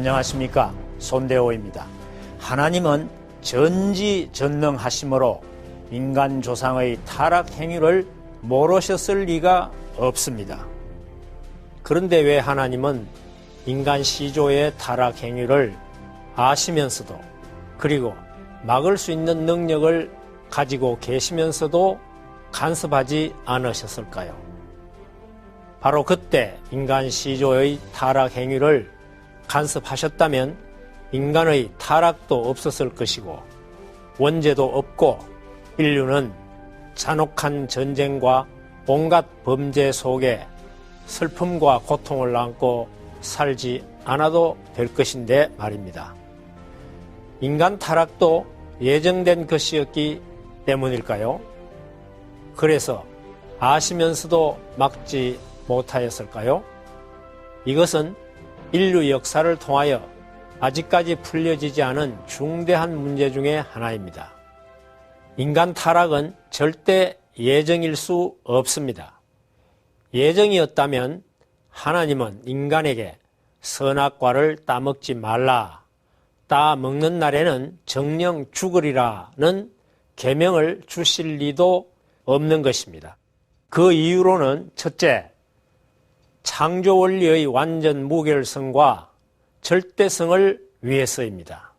안녕하십니까, 손대호입니다. 하나님은 전지전능하심으로 인간 조상의 타락 행위를 모르셨을 리가 없습니다. 그런데 왜 하나님은 인간 시조의 타락 행위를 아시면서도, 그리고 막을 수 있는 능력을 가지고 계시면서도 간섭하지 않으셨을까요? 바로 그때 인간 시조의 타락 행위를 간섭하셨다면 인간의 타락도 없었을 것이고 원죄도 없고 인류는 잔혹한 전쟁과 온갖 범죄 속에 슬픔과 고통을 안고 살지 않아도 될 것인데 말입니다. 인간 타락도 예정된 것이었기 때문일까요? 그래서 아시면서도 막지 못하였을까요? 이것은 인류 역사를 통하여 아직까지 풀려지지 않은 중대한 문제 중에 하나입니다. 인간 타락은 절대 예정일 수 없습니다. 예정이었다면 하나님은 인간에게 선악과를 따먹지 말라, 따먹는 날에는 정령 죽으리라는 계명을 주실 리도 없는 것입니다. 그 이유로는 첫째, 창조 원리의 완전 무결성과 절대성을 위해서입니다.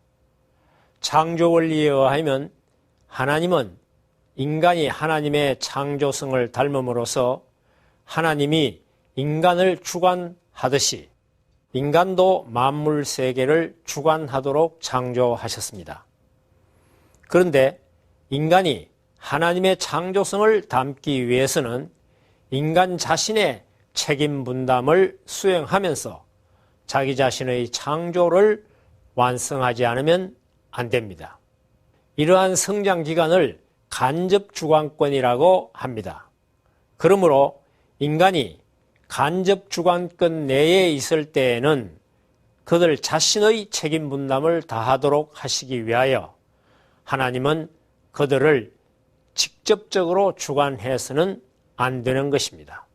창조 원리에 의하면 하나님은 인간이 하나님의 창조성을 닮음으로써 하나님이 인간을 주관하듯이 인간도 만물 세계를 주관하도록 창조하셨습니다. 그런데 인간이 하나님의 창조성을 담기 위해서는 인간 자신의 책임 분담을 수행하면서 자기 자신의 창조를 완성하지 않으면 안 됩니다. 이러한 성장 기간을 간접 주관권이라고 합니다. 그러므로 인간이 간접 주관권 내에 있을 때에는 그들 자신의 책임 분담을 다하도록 하시기 위하여 하나님은 그들을 직접적으로 주관해서는 안 되는 것입니다.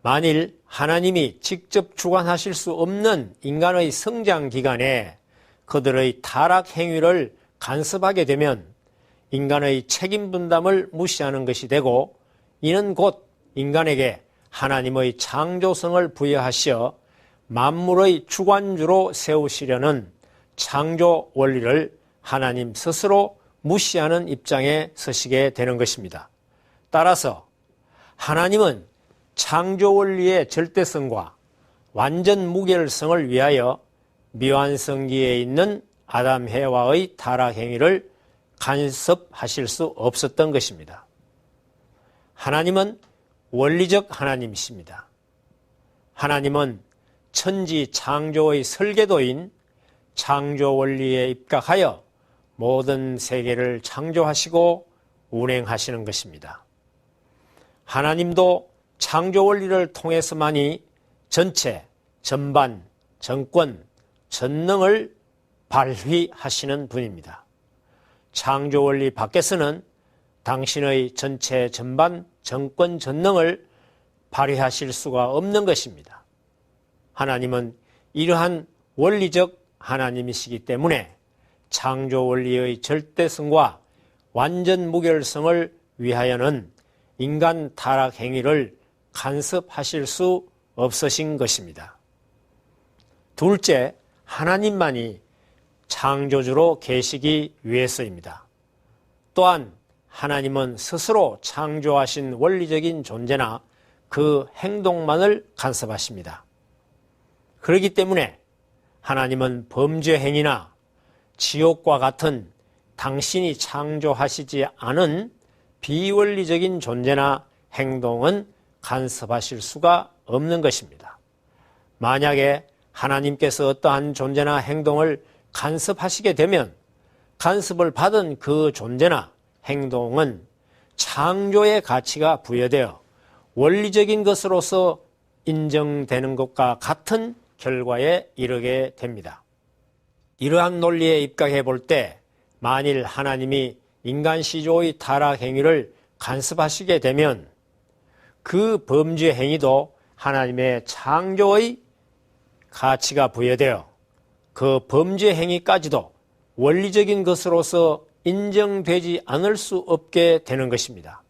만일 하나님이 직접 주관하실 수 없는 인간의 성장 기간에 그들의 타락 행위를 간섭하게 되면 인간의 책임 분담을 무시하는 것이 되고, 이는 곧 인간에게 하나님의 창조성을 부여하시어 만물의 주관주로 세우시려는 창조 원리를 하나님 스스로 무시하는 입장에 서시게 되는 것입니다. 따라서 하나님은 창조 원리의 절대성과 완전 무결성을 위하여 미완성기에 있는 아담 해와의 타락 행위를 간섭하실 수 없었던 것입니다. 하나님은 원리적 하나님이십니다. 하나님은 천지 창조의 설계도인 창조 원리에 입각하여 모든 세계를 창조하시고 운행하시는 것입니다. 하나님도 창조 원리를 통해서만이 전체, 전반, 전권, 전능을 발휘하시는 분입니다. 창조 원리 밖에서는 당신의 전체, 전반, 전권, 전능을 발휘하실 수가 없는 것입니다. 하나님은 이러한 원리적 하나님이시기 때문에 창조 원리의 절대성과 완전 무결성을 위하여는 인간 타락 행위를 간섭하실 수 없으신 것입니다. 둘째, 하나님만이 창조주로 계시기 위해서입니다. 또한 하나님은 스스로 창조하신 원리적인 존재나 그 행동만을 간섭하십니다. 그렇기 때문에 하나님은 범죄 행위나 지옥과 같은 당신이 창조하시지 않은 비원리적인 존재나 행동은 간섭하실 수가 없는 것입니다. 만약에 하나님께서 어떠한 존재나 행동을 간섭하시게 되면 간섭을 받은 그 존재나 행동은 창조의 가치가 부여되어 원리적인 것으로서 인정되는 것과 같은 결과에 이르게 됩니다. 이러한 논리에 입각해 볼 때 만일 하나님이 인간 시조의 타락 행위를 간섭하시게 되면 그 범죄 행위도 하나님의 창조의 가치가 부여되어 그 범죄 행위까지도 원리적인 것으로서 인정되지 않을 수 없게 되는 것입니다.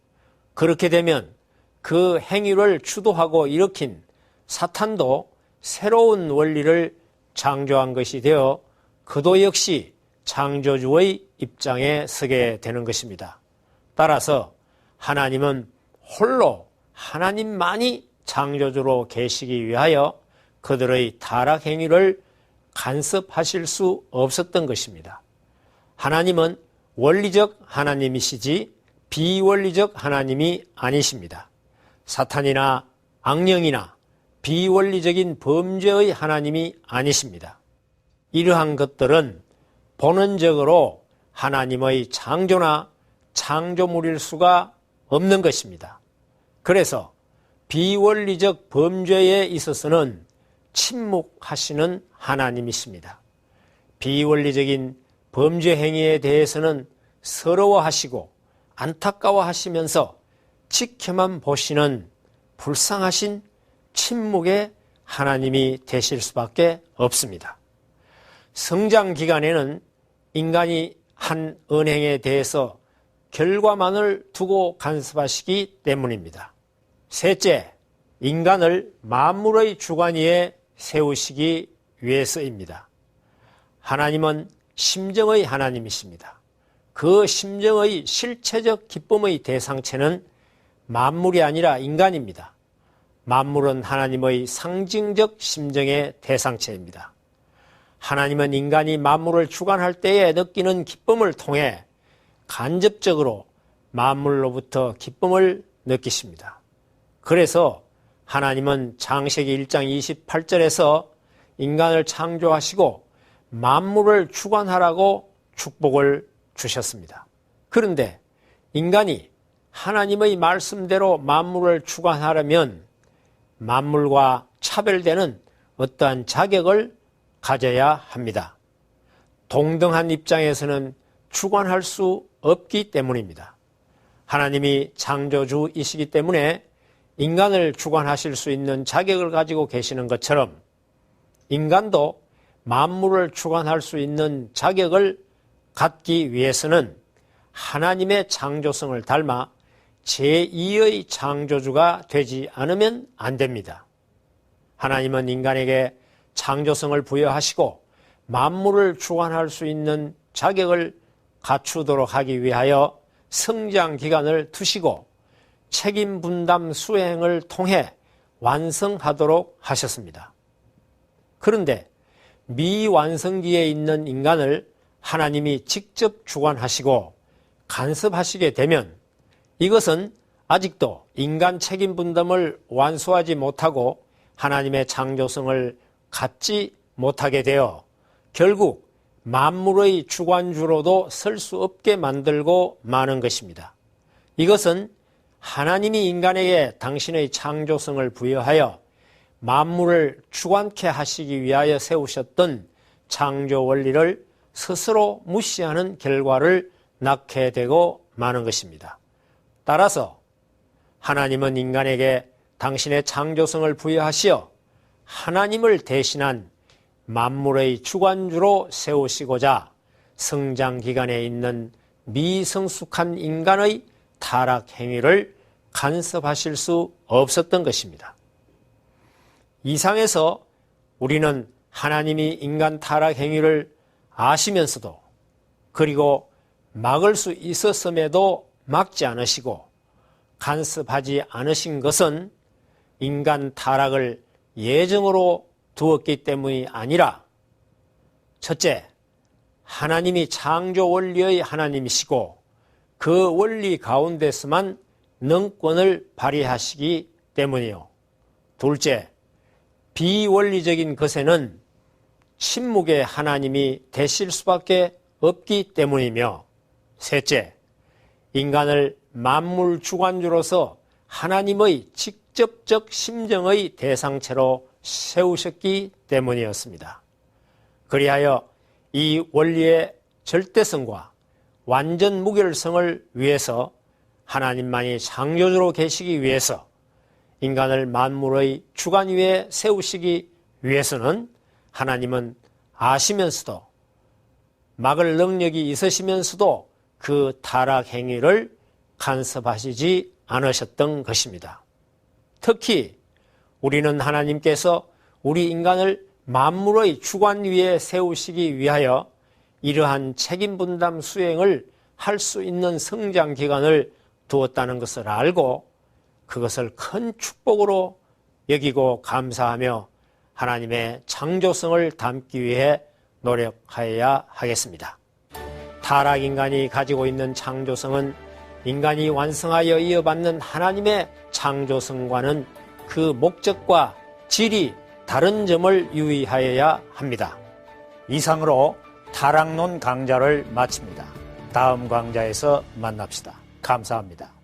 그렇게 되면 그 행위를 주도하고 일으킨 사탄도 새로운 원리를 창조한 것이 되어 그도 역시 창조주의 입장에 서게 되는 것입니다. 따라서 하나님은 홀로 하나님만이 창조주로 계시기 위하여 그들의 타락 행위를 간섭하실 수 없었던 것입니다. 하나님은 원리적 하나님이시지 비원리적 하나님이 아니십니다. 사탄이나 악령이나 비원리적인 범죄의 하나님이 아니십니다. 이러한 것들은 본원적으로 하나님의 창조나 창조물일 수가 없는 것입니다. 그래서 비원리적 범죄에 있어서는 침묵하시는 하나님이십니다. 비원리적인 범죄 행위에 대해서는 서러워하시고 안타까워하시면서 지켜만 보시는 불쌍하신 침묵의 하나님이 되실 수밖에 없습니다. 성장 기간에는 인간이 한 언행에 대해서 결과만을 두고 간섭하시기 때문입니다. 셋째, 인간을 만물의 주관 위에 세우시기 위해서입니다. 하나님은 심정의 하나님이십니다. 그 심정의 실체적 기쁨의 대상체는 만물이 아니라 인간입니다. 만물은 하나님의 상징적 심정의 대상체입니다. 하나님은 인간이 만물을 주관할 때에 느끼는 기쁨을 통해 간접적으로 만물로부터 기쁨을 느끼십니다. 그래서 하나님은 창세기 1장 28절에서 인간을 창조하시고 만물을 주관하라고 축복을 주셨습니다. 그런데 인간이 하나님의 말씀대로 만물을 주관하려면 만물과 차별되는 어떠한 자격을 가져야 합니다. 동등한 입장에서는 주관할 수 없기 때문입니다. 하나님이 창조주이시기 때문에 인간을 주관하실 수 있는 자격을 가지고 계시는 것처럼 인간도 만물을 주관할 수 있는 자격을 갖기 위해서는 하나님의 창조성을 닮아 제2의 창조주가 되지 않으면 안 됩니다. 하나님은 인간에게 창조성을 부여하시고 만물을 주관할 수 있는 자격을 갖추도록 하기 위하여 성장 기간을 두시고 책임 분담 수행을 통해 완성하도록 하셨습니다. 그런데 미완성기에 있는 인간을 하나님이 직접 주관하시고 간섭하시게 되면 이것은 아직도 인간 책임 분담을 완수하지 못하고 하나님의 창조성을 갖지 못하게 되어 결국 만물의 주관주로도 설 수 없게 만들고 마는 것입니다. 이것은 하나님이 인간에게 당신의 창조성을 부여하여 만물을 주관케 하시기 위하여 세우셨던 창조 원리를 스스로 무시하는 결과를 낳게 되고 마는 것입니다. 따라서 하나님은 인간에게 당신의 창조성을 부여하시어 하나님을 대신한 만물의 주관주로 세우시고자 성장기간에 있는 미성숙한 인간의 타락 행위를 간섭하실 수 없었던 것입니다. 이상에서 우리는 하나님이 인간 타락 행위를 아시면서도 그리고 막을 수 있었음에도 막지 않으시고 간섭하지 않으신 것은 인간 타락을 예정으로 두었기 때문이 아니라 첫째, 하나님이 창조 원리의 하나님이시고 그 원리 가운데서만 능권을 발휘하시기 때문이요. 둘째, 비원리적인 것에는 침묵의 하나님이 되실 수밖에 없기 때문이며 셋째, 인간을 만물 주관주로서 하나님의 직접적 심정의 대상체로 세우셨기 때문이었습니다. 그리하여 이 원리의 절대성과 완전 무결성을 위해서 하나님만이 창조주로 계시기 위해서 인간을 만물의 주관 위에 세우시기 위해서는 하나님은 아시면서도 막을 능력이 있으시면서도 그 타락 행위를 간섭하시지 않으셨던 것입니다. 특히 우리는 하나님께서 우리 인간을 만물의 주관 위에 세우시기 위하여 이러한 책임 분담 수행을 할 수 있는 성장 기간을 두었다는 것을 알고 그것을 큰 축복으로 여기고 감사하며 하나님의 창조성을 담기 위해 노력하여야 하겠습니다. 타락 인간이 가지고 있는 창조성은 인간이 완성하여 이어받는 하나님의 창조성과는 그 목적과 질이 다른 점을 유의하여야 합니다. 이상으로 타락론 강좌를 마칩니다. 다음 강좌에서 만납시다. 감사합니다.